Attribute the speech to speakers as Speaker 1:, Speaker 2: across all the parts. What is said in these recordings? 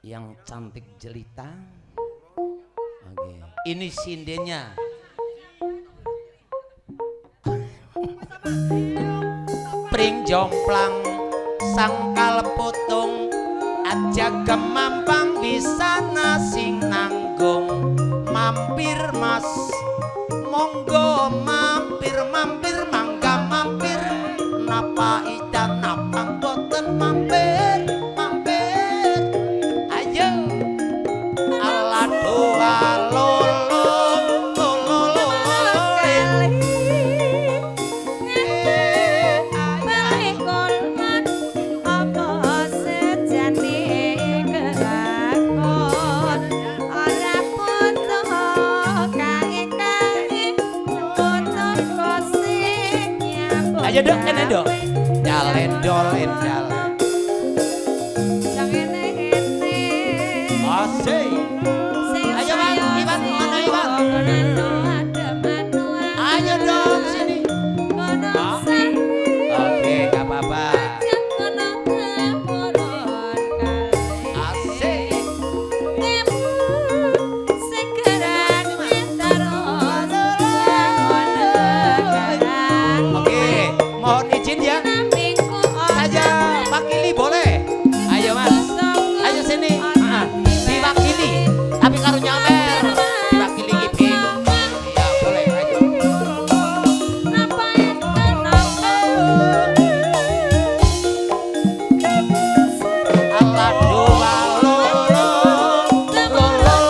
Speaker 1: yang cantik jelita. Oke. Ini sindenya. Pring jomplang sangkal putung aja kemampang bisa nasing nanggung mampir mas monggo mampir mampir mangga mampir napa idan napa boten mampir mampir ayo ala doa lolo lolo ayo dok kene dok jalen dolen jalen asik ayo bang Iwan mana Iwan ayo dong sini oke gak apa-apa asik oke mohon izin ya saja wakili boleh ayo mas ayo sini diwakili tapi karo nyamer diwakili giping iya boleh ayo Allah doa lolo lolo lolo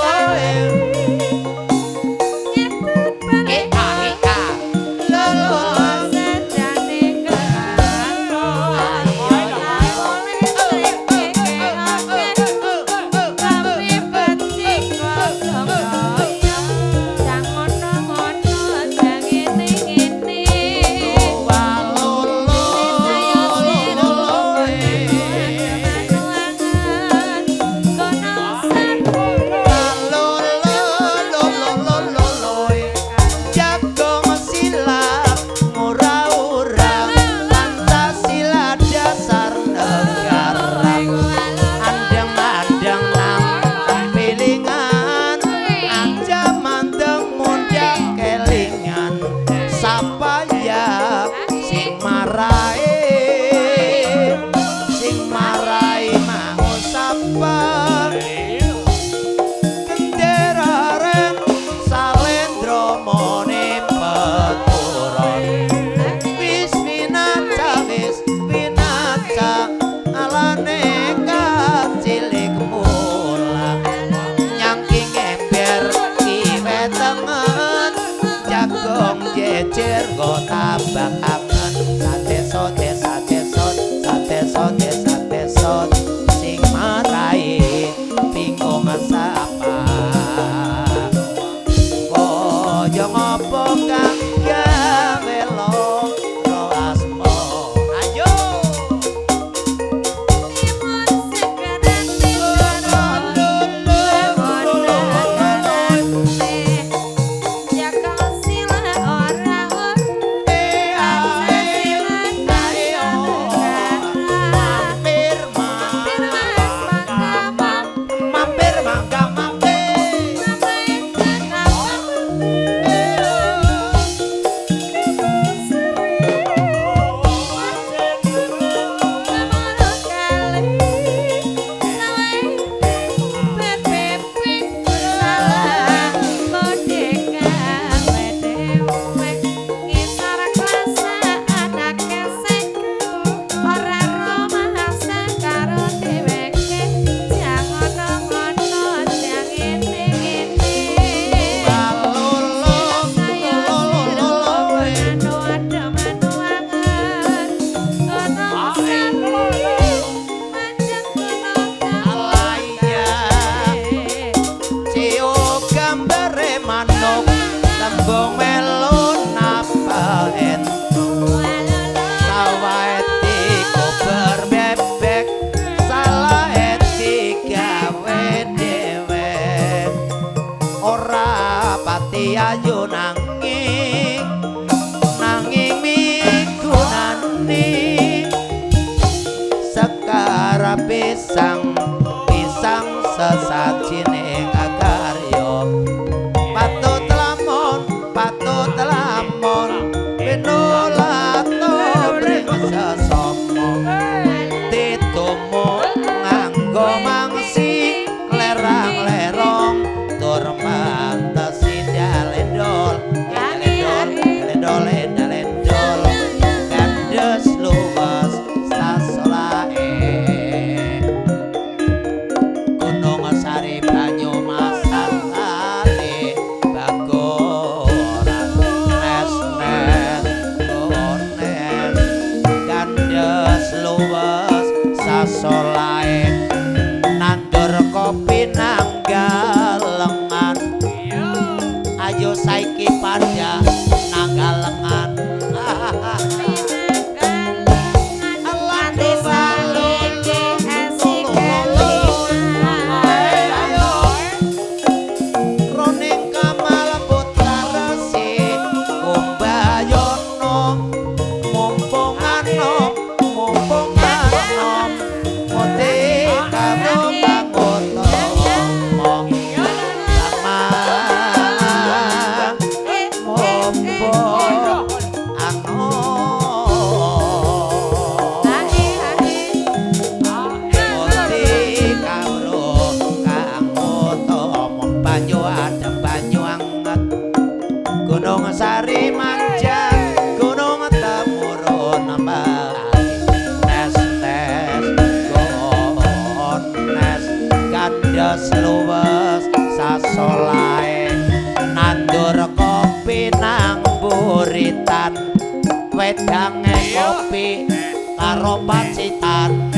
Speaker 1: sing marai mau sapa gendera ren salendro mone peturon wis winaca alane kacilik mula nyangking ember kiwe tengen jagong jejer go tabak angen sate sot sing marai bingung sapa koyo ngopo kang gawe lo asmo ayo ayo nanging migunani sekara pisang sesajining karya patut lamun pinulato ring sesama ditumu nganggo mangsi lerang-lerong tur mantesi dalendol dalendol kandes luwes sasolae gunung sari banyu masan ale bagoran nes gones kandes luwes sasolae nandur kopi nanggalengan ayo saiki pada nanggalengan Gunung Sari Manjang Gunung Temurun nes gones kandes luwes sasolae nandur kopi nang buritan wedange kopi karo pacitan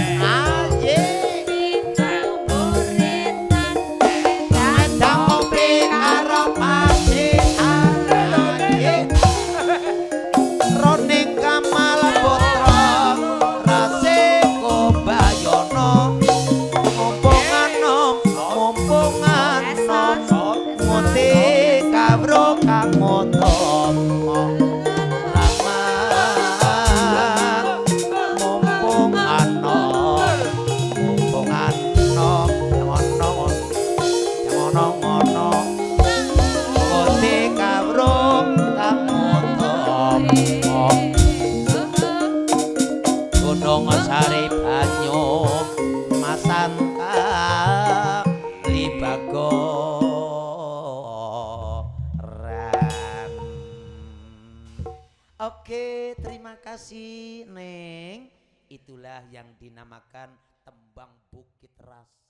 Speaker 1: Gunung Sari banyu masan kalibagoran. Oke, terima kasih Neng. Itulah yang dinamakan tembang Bukit Ras.